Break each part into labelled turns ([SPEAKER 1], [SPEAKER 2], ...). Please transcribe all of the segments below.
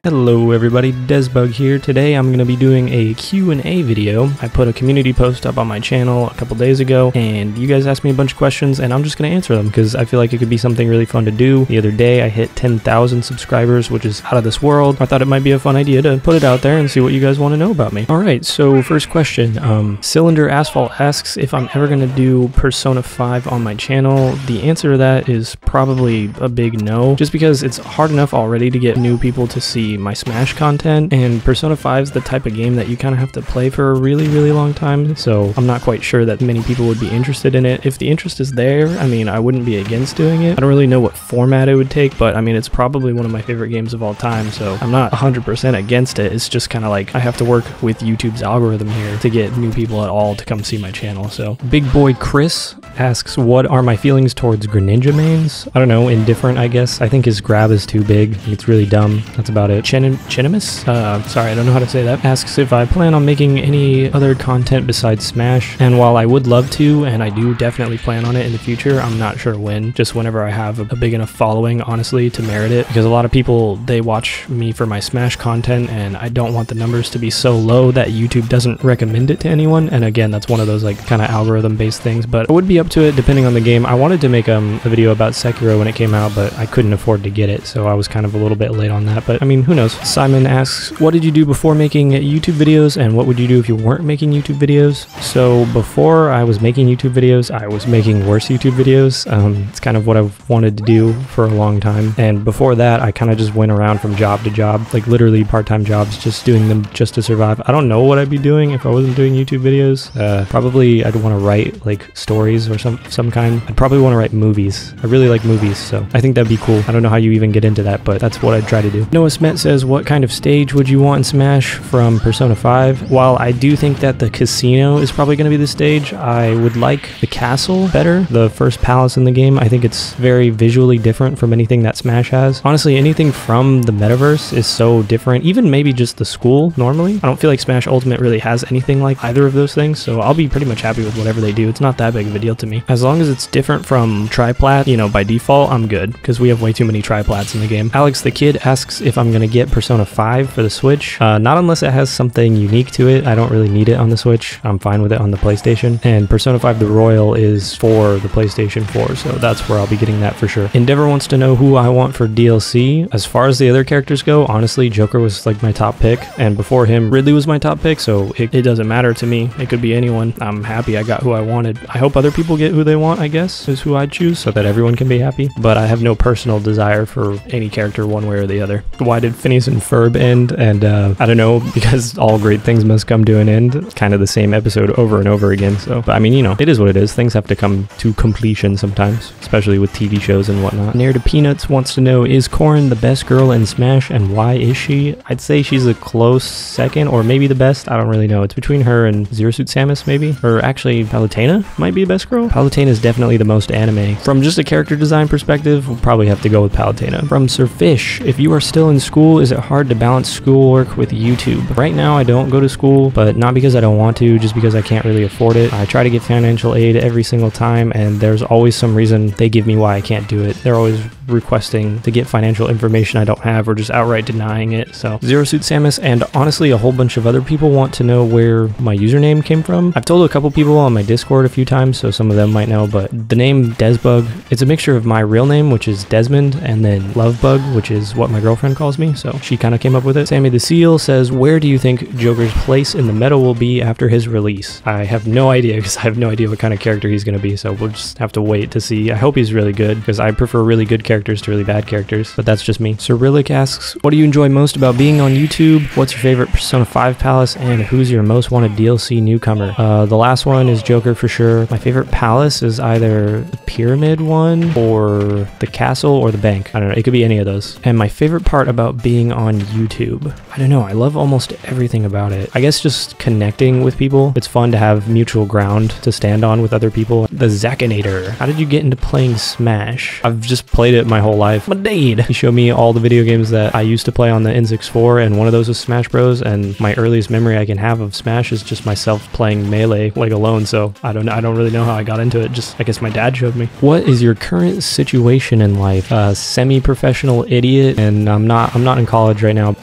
[SPEAKER 1] Hello everybody, Desbug here. Today I'm going to be doing a Q&A video. I put a community post up on my channel a couple days ago and you guys asked me a bunch of questions and I'm just going to answer them because I feel like it could be something really fun to do. The other day I hit 10,000 subscribers, which is out of this world. I thought it might be a fun idea to put it out there and see what you guys want to know about me. Alright, so first question. Cylinder Asphalt asks if I'm ever going to do Persona 5 on my channel. The answer to that is probably a big no, just because it's hard enough already to get new people to see my Smash content, and Persona 5 is the type of game that you kind of have to play for a really long time, so I'm not quite sure that many people would be interested in it. If the interest is there, I mean, I wouldn't be against doing it. I don't really know what format it would take, but I mean, it's probably one of my favorite games of all time, so I'm not 100% against it. It's just kind of like I have to work with YouTube's algorithm here to get new people at all to come see my channel. So Big Boy Chris asks, what are my feelings towards Greninja mains? I don't know, indifferent, I guess. I think his grab is too big. It's really dumb. That's about it. Chenimus? Sorry, I don't know how to say that. Asks if I plan on making any other content besides Smash. And while I would love to, and I do definitely plan on it in the future, I'm not sure when. Just whenever I have a big enough following, honestly, to merit it. Because a lot of people, they watch me for my Smash content, and I don't want the numbers to be so low that YouTube doesn't recommend it to anyone. And again, that's one of those like kind of algorithm-based things, but I would be up to it depending on the game. I wanted to make a video about Sekiro when it came out, but I couldn't afford to get it, so I was kind of a little bit late on that. But I mean, who knows? Simon asks, what did you do before making YouTube videos, and what would you do if you weren't making YouTube videos? So before I was making YouTube videos, I was making worse YouTube videos. It's kind of what I've wanted to do for a long time, and before that I kind of just went around from job to job, like literally part-time jobs, just doing them just to survive. I don't know what I'd be doing if I wasn't doing YouTube videos. Probably I'd want to write like stories or some kind. I'd probably want to write movies. I really like movies, so I think that'd be cool. I don't know how you even get into that, but that's what I'd try to do. Noah Smet says, what kind of stage would you want in Smash from Persona 5? While I do think that the casino is probably going to be the stage, I would like the castle better, the first palace in the game. I think it's very visually different from anything that Smash has. Honestly, anything from the metaverse is so different, even maybe just the school normally. I don't feel like Smash Ultimate really has anything like either of those things, so I'll be pretty much happy with whatever they do. It's not that big of a deal to me. As long as it's different from Triplat, you know, by default, I'm good, because we have way too many Triplats in the game. Alex the Kid asks if I'm going to get Persona 5 for the Switch. Not unless it has something unique to it. I don't really need it on the Switch. I'm fine with it on the PlayStation. And Persona 5 The Royal is for the PlayStation 4, so that's where I'll be getting that for sure. Endeavor wants to know who I want for DLC. As far as the other characters go, honestly, Joker was like my top pick, and before him, Ridley was my top pick, so it doesn't matter to me. It could be anyone. I'm happy I got who I wanted. I hope other people get who they want, I guess, is who I choose, so that everyone can be happy. But I have no personal desire for any character one way or the other. Why did Phineas and Ferb end? And I don't know, because all great things must come to an end. Kind of the same episode over and over again. So, but I mean, you know, it is what it is. Things have to come to completion sometimes, especially with TV shows and whatnot. Nair to Peanuts wants to know, is Corrin the best girl in Smash, and why is she? I'd say she's a close second, or maybe the best. I don't really know. It's between her and Zero Suit Samus, maybe, or actually Palutena might be the best girl. Palutena is definitely the most anime. From just a character design perspective, we'll probably have to go with Palutena. From Sir Fish, if you are still in school, is it hard to balance schoolwork with YouTube? Right now I don't go to school, but not because I don't want to, just because I can't really afford it. I try to get financial aid every single time, and there's always some reason they give me why I can't do it. They're always requesting to get financial information I don't have, or just outright denying it. So Zero Suit Samus, and honestly a whole bunch of other people, want to know where my username came from. I've told a couple people on my Discord a few times, so some of them might know, but the name Desbug, it's a mixture of my real name, which is Desmond, and then Lovebug, which is what my girlfriend calls me, so she kind of came up with it. Sammy the Seal says, where do you think Joker's place in the meta will be after his release? I have no idea, because I have no idea what kind of character he's going to be, so we'll just have to wait to see. I hope he's really good, because I prefer really good characters to really bad characters, but that's just me. Cyrillic asks, what do you enjoy most about being on YouTube? What's your favorite Persona 5 palace, and who's your most wanted DLC newcomer? The last one is Joker for sure. My favorite palace is either the pyramid one, or the castle, or the bank. I don't know, it could be any of those. And my favorite part about being on YouTube, I don't know, I love almost everything about it. I guess just connecting with people. It's fun to have mutual ground to stand on with other people. The Zakinator, how did you get into playing Smash? I've just played it my whole life. My dad, he showed me all the video games that I used to play on the N64, and one of those was Smash Bros, and my earliest memory I can have of Smash is just myself playing Melee like alone, so I don't really know how I got into it. Just, I guess my dad showed me. What is your current situation in life? Semi-professional idiot, and I'm not not in college right now.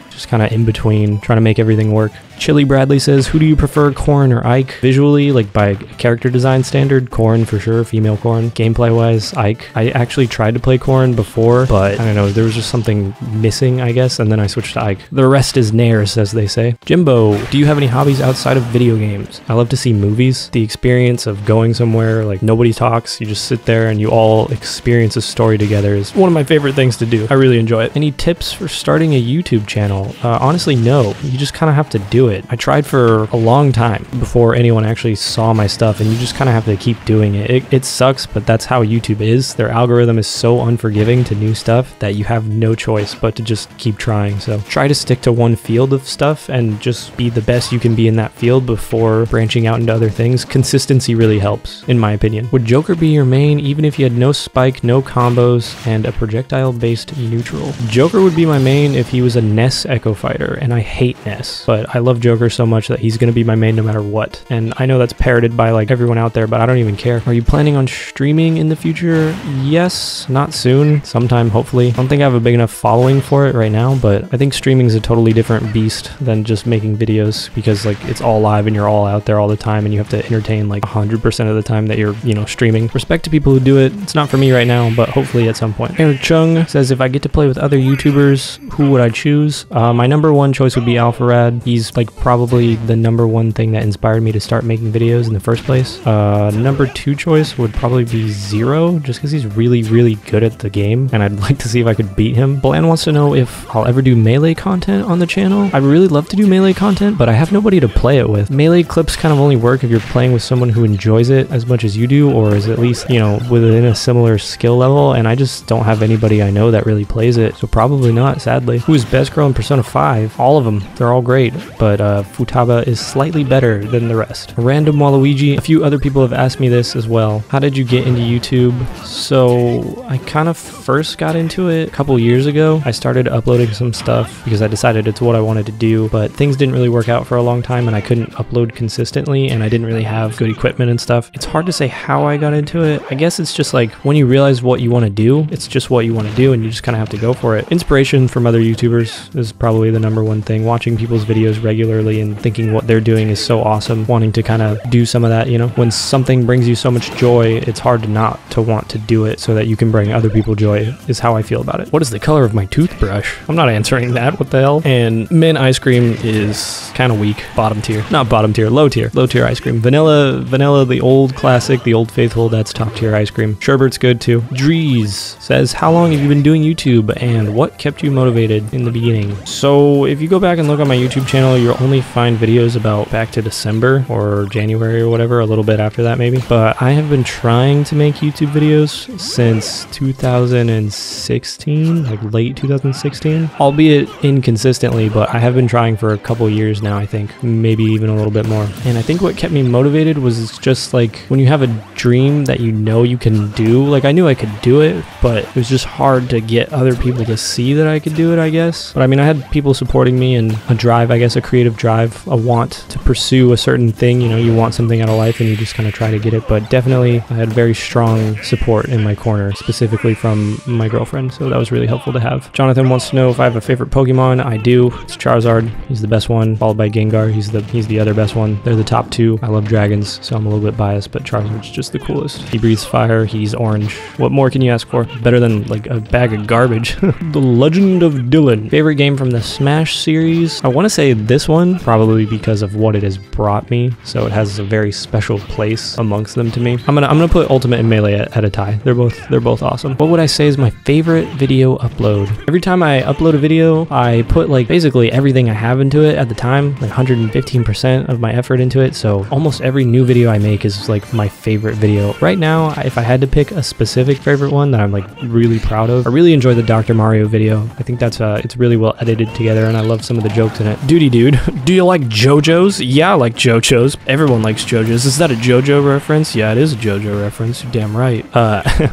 [SPEAKER 1] Just kind of in between, trying to make everything work. Chili Bradley says, who do you prefer, Corrin or Ike? Visually, like by character design standard, Corrin for sure, female Corrin. Gameplay wise, Ike. I actually tried to play Corrin before, but I don't know, there was just something missing, I guess, and then I switched to Ike. The rest is Nares, as they say. Jimbo, do you have any hobbies outside of video games? I love to see movies. The experience of going somewhere, like nobody talks, you just sit there and you all experience a story together is one of my favorite things to do. I really enjoy it. Any tips for starting a YouTube channel? Honestly, no. You just kind of have to do it. I tried for a long time before anyone actually saw my stuff, and you just kind of have to keep doing it. It sucks, but that's how YouTube is. Their algorithm is so unforgiving to new stuff that you have no choice but to just keep trying. So try to stick to one field of stuff and just be the best you can be in that field before branching out into other things. Consistency really helps, in my opinion. Would Joker be your main even if you had no spike, no combos, and a projectile-based neutral? Joker would be my main if he was a Ness Echo Fighter, and I hate Ness, but I love Joker so much that he's going to be my main no matter what. And I know that's parroted by like everyone out there, but I don't even care. Are you planning on streaming in the future? Yes, not soon, sometime hopefully. I don't think I have a big enough following for it right now, but I think streaming is a totally different beast than just making videos, because like it's all live and you're all out there all the time and you have to entertain like 100% of the time that you're, you know, streaming. Respect to people who do it. It's not for me right now, but hopefully at some point. Eric Chung says, if I get to play with other YouTubers, who would I choose? My number one choice would be Alpharad. He's like probably the number one thing that inspired me to start making videos in the first place. Number two choice would probably be Zero, just because he's really good at the game and I'd like to see if I could beat him. Bland wants to know if I'll ever do Melee content on the channel. I'd really love to do Melee content, but I have nobody to play it with. Melee clips kind of only work if you're playing with someone who enjoys it as much as you do, or is at least, you know, within a similar skill level, and I just don't have anybody I know that really plays it, so probably not, sadly. Who is best girl in Persona 5? All of them. They're all great, but Futaba is slightly better than the rest. Random Waluigi, a few other people have asked me this as well. How did you get into YouTube? So I kind of first got into it a couple years ago. I started uploading some stuff because I decided it's what I wanted to do, but things didn't really work out for a long time and I couldn't upload consistently and I didn't really have good equipment and stuff. It's hard to say how I got into it. I guess it's just like when you realize what you want to do, it's just what you want to do and you just kind of have to go for it. Inspiration from other YouTubers is probably the number one thing. Watching people's videos regularly and thinking what they're doing is so awesome. Wanting to kind of do some of that, you know? When something brings you so much joy, it's hard to not to want to do it so that you can bring other people joy, is how I feel about it. What is the color of my toothbrush? I'm not answering that. What the hell? And mint ice cream is kind of weak. Bottom tier. Not bottom tier, low tier. Low tier ice cream. Vanilla, the old classic, the old faithful, that's top tier ice cream. Sherbert's good too. Drees says, how long have you been doing YouTube and what kept you motivated in the beginning? So if you go back and look on my YouTube channel, you'll only find videos about back to December or January or whatever, a little bit after that maybe. But I have been trying to make YouTube videos since 2016, like late 2016, albeit inconsistently, but I have been trying for a couple years now, I think, maybe even a little bit more. And I think what kept me motivated was just like when you have a dream that you know you can do, like I knew I could do it, but it was just hard to get other people to see that I could do it, I guess. But I mean, I had people supporting me and a drive, I guess, a creative drive, a want to pursue a certain thing. You know, you want something out of life and you just kind of try to get it. But definitely I had very strong support in my corner, specifically from my girlfriend, so that was really helpful to have. Jonathan wants to know if I have a favorite Pokemon. I do. It's Charizard. He's the best one, followed by Gengar. He's the other best one. They're the top two. I love dragons, so I'm a little bit biased, but Charizard's just the coolest. He breathes fire. He's orange. What more can you ask for? Better than like a bag of garbage. The Legend of Dylan. Favorite game from the Smash series? I want to say this one, probably because of what it has brought me, so it has a very special place amongst them to me. I'm gonna put Ultimate and Melee at a tie. They're both awesome. What would I say is my favorite video upload? Every time I upload a video, I put like basically everything I have into it at the time, like 115% of my effort into it, so almost every new video I make is like my favorite video. Right now, if I had to pick a specific favorite one that I'm like really proud of, I really enjoy the Dr. Mario video. I think that's it's really well edited together and I love some of the jokes in it. Duty Dude Do you like JoJo's? Yeah, I like JoJo's. Everyone likes JoJo's. Is that a JoJo reference? Yeah, it is a JoJo reference. You're damn right.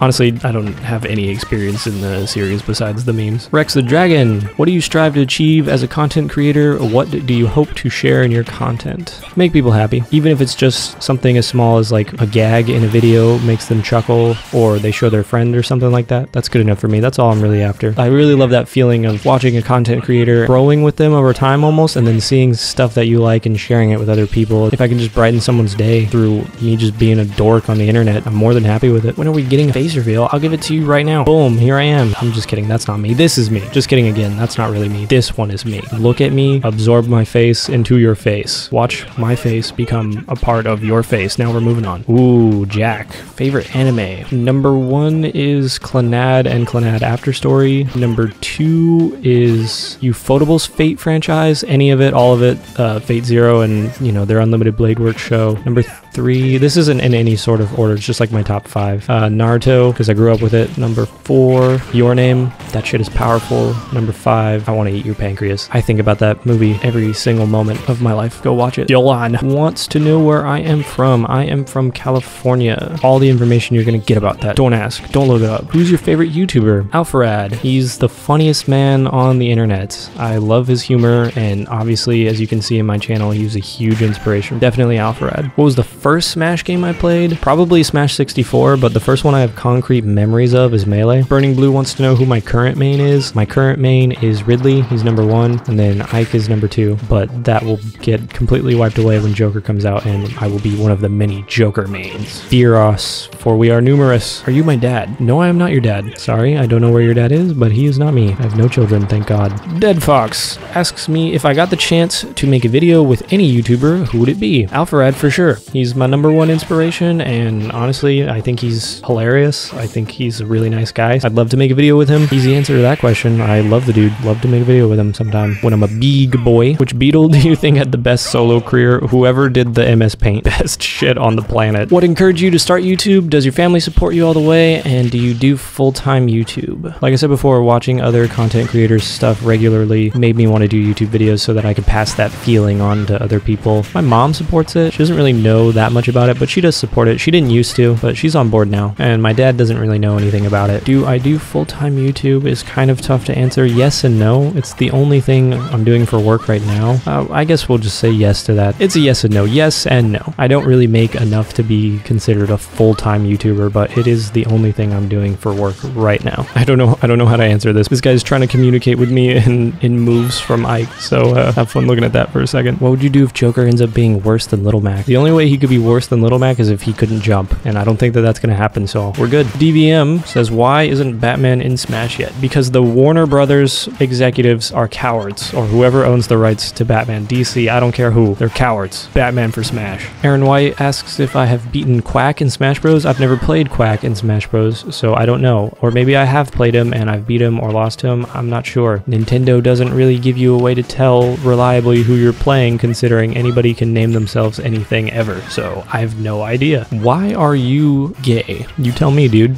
[SPEAKER 1] Honestly, I don't have any experience in the series besides the memes. Rex the Dragon, what do you strive to achieve as a content creator? What do you hope to share in your content? Make people happy. Even if it's just something as small as like a gag in a video makes them chuckle, or they show their friend or something like that. That's good enough for me. That's all I'm really after. I really love that feeling of watching a content creator growing with them over time almost, and then seeing stuff that you like and sharing it with other people. If I can just brighten someone's day through me just being a dork on the internet, I'm more than happy with it. When are we getting a face reveal? I'll give it to you right now. Boom, here I am. I'm just kidding. That's not me. This is me. Just kidding again. That's not really me. This one is me. Look at me, absorb my face into your face. Watch my face become a part of your face. Now we're moving on. Ooh, Jack. Favorite anime. Number 1 is Clannad and Clannad After Story. Number 2 is Ufotable's Fate franchise. Any of it, all of it. Fate Zero and, you know, their Unlimited Blade Works show. Number 3, this isn't in any sort of order, it's just like my top 5. Naruto, because I grew up with it. Number 4, Your Name. That shit is powerful. Number 5, I Want to Eat Your Pancreas. I think about that movie every single moment of my life. Go watch it. Yolan wants to know where I am from. I am from California. All the information you're gonna get about that. Don't ask. Don't look it up. Who's your favorite YouTuber? Alpharad. He's the funniest man on the internet. I love his humor, and obviously, as you can see in my channel, he's a huge inspiration. Definitely Alpharad. What was the first Smash game I played? Probably Smash 64, but the first one I have concrete memories of is Melee. Burning Blue wants to know who my current main is. My current main is Ridley. He's number 1, and then Ike is number 2, but that will get completely wiped away when Joker comes out, and I will be one of the many Joker mains. Fieros, for we are numerous. Are you my dad? No, I am not your dad. Sorry, I don't know where your dad is, but he is not me. I have no children, thank God. Dead Fox asks me if I got the chance to make a video with any YouTuber, who would it be? Alpharad for sure. He's my number 1 inspiration, and honestly, I think he's hilarious. I think he's a really nice guy. I'd love to make a video with him. Easy answer to that question. I love the dude. Love to make a video with him sometime when I'm a big boy. Which Beetle do you think had the best solo career? Whoever did the MS Paint. Best shit on the planet. What encouraged you to start YouTube? Does your family support you all the way? And do you do full-time YouTube? Like I said before, watching other content creators stuff regularly made me want to do YouTube videos so that I could pass that feeling on to other people. My mom supports it. She doesn't really know that much about it, but she does support it. She didn't used to, but she's on board now. And my dad doesn't really know anything about it. Do I do full-time YouTube? Is kind of tough to answer. Yes and no. It's the only thing I'm doing for work right now. I guess we'll just say yes to that. It's a yes and no. Yes and no. I don't really make enough to be considered a full-time YouTuber, but it is the only thing I'm doing for work right now. I don't know how to answer this. This guy's trying to communicate with me in moves from Ike, so have fun looking at that for a second. What would you do if Joker ends up being worse than Little Mac? The only way he could be worse than Little Mac is if he couldn't jump, and I don't think that that's gonna happen, so we're good. DVM says, why isn't Batman in Smash yet? Because the Warner Brothers executives are cowards, or whoever owns the rights to Batman. DC, I don't care who. They're cowards. Batman for Smash. Aaron White asks if I have beaten Quack in Smash Bros. I've never played Quack in Smash Bros, so I don't know. Or maybe I have played him and I've beat him or lost him. I'm not sure. Nintendo doesn't really give you a way to tell reliably who you're playing, considering anybody can name themselves anything ever, so I have no idea. Why are you gay? You tell me, dude.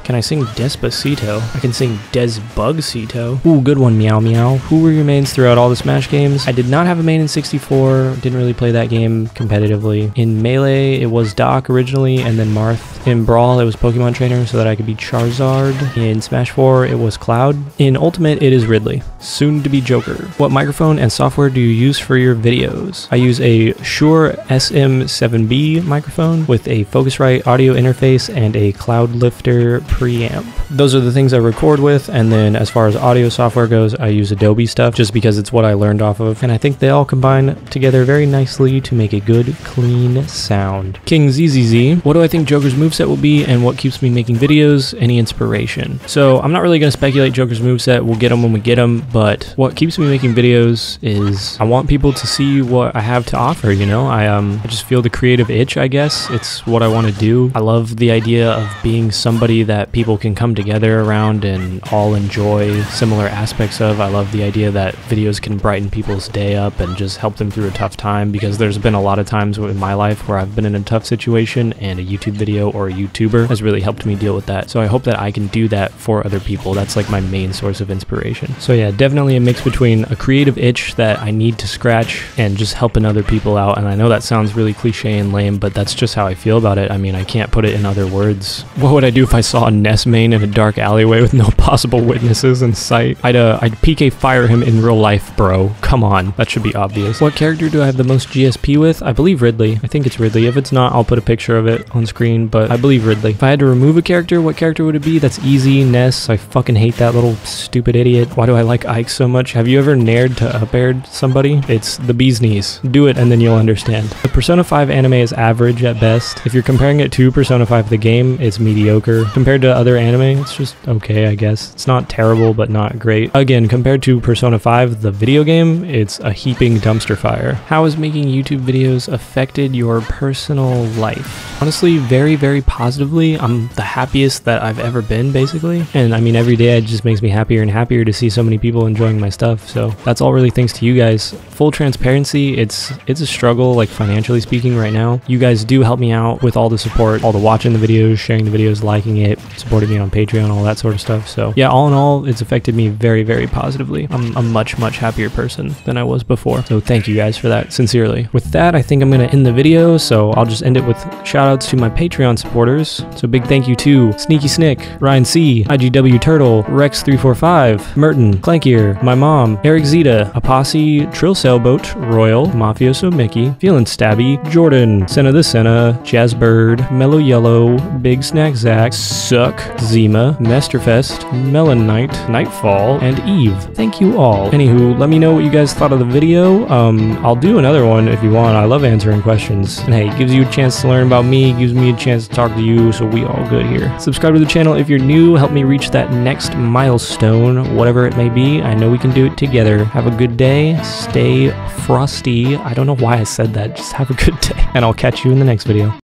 [SPEAKER 1] Can I sing Despacito? I can sing Desbugsito. Ooh, good one, Meow Meow. Who were your mains throughout all the Smash games? I did not have a main in 64. Didn't really play that game competitively. In Melee, it was Doc originally, and then Marth. In Brawl, it was Pokemon Trainer so that I could be Charizard. In Smash 4, it was Cloud. In Ultimate, it is Ridley. Soon to be Joker. What microphone and software do you use for your videos? I use a Shure SM7B microphone with a Focusrite audio interface and a Cloudlifter preamp. Those are the things I record with, and then as far as audio software goes, I use Adobe stuff just because it's what I learned off of, and I think they all combine together very nicely to make a good, clean sound. King ZZZ, what do I think Joker's moveset will be, and what keeps me making videos? Any inspiration? So I'm not really going to speculate Joker's moveset. We'll get them when we get them, but what keeps me making videos is I want people to see what I have to offer, you know? I just feel the creative itch, I guess. It's what I want to do. I love the idea of being somebody that people can come together around and all enjoy similar aspects of. I love the idea that videos can brighten people's day up and just help them through a tough time, because there's been a lot of times in my life where I've been in a tough situation and a YouTube video or a YouTuber has really helped me deal with that. So I hope that I can do that for other people. That's like my main source of inspiration. So yeah, definitely a mix between a creative itch that I need to scratch and just helping other people out. And I know that sounds really cliche and lame, but that's just how I feel about it. I mean, I can't put it in other words. What would I do if I saw a Ness main in a dark alleyway with no possible witnesses in sight? I'd PK fire him in real life, bro. Come on, that should be obvious. What character do I have the most GSP with? I believe Ridley. I think it's Ridley. If it's not, I'll put a picture of it on screen, but I believe Ridley. If I had to remove a character, what character would it be? That's easy. Ness. I fucking hate that little stupid idiot. Why do I like Ike so much? Have you ever nared to up-aired somebody? It's the bee's knees. Do it and then you'll understand. The Persona 5 anime is average at best. If you're comparing it to Persona 5 the game, it's mediocre. Compared to other anime, it's just okay, I guess. It's not terrible, but not great. Again, compared to Persona 5 the video game, it's a heaping dumpster fire. How has making YouTube videos affected your personal life? Honestly, very, very positively. I'm the happiest that I've ever been, basically. And I mean, every day it just makes me happier and happier to see so many people enjoying my stuff. So that's all really thanks to you guys. Full transparency, it's a struggle, like financially speaking right now. You guys do help me out with all the support, all the watching the videos, sharing the videos, liking it, supporting me on Patreon, all that sort of stuff. So yeah, all in all, it's affected me very, very positively. I'm a much, much happier person than I was before. So thank you guys for that, sincerely. With that, I think I'm gonna end the video, so I'll just end it with shout outs to my Patreon supporters. So big thank you to Sneaky Snick, Ryan C, IGW Turtle, Rex345, Merton, Clankier, my mom, Eric Zeta, Apossi, Trill Sailboat, Royal, Mafioso Mickey, Feelin' Stabby, Jordan, Senna the Senna, Jazzbird, Mellow Yellow, Big Snack Zach, Suck, Zima, Mesterfest, Melon Knight, Nightfall, and Eve. Thank you all. Anywho, let me know what you guys thought of the video. I'll do another one if you want. I love answering questions. And hey, it gives you a chance to learn about me, gives me a chance to talk to you, so we all good here. Subscribe to the channel if you're new. Help me reach that next milestone, whatever it may be. I know we can do it together. Have a good day. Stay frosty. I don't know why I said that. Just have a good day. And I'll catch you in the next video.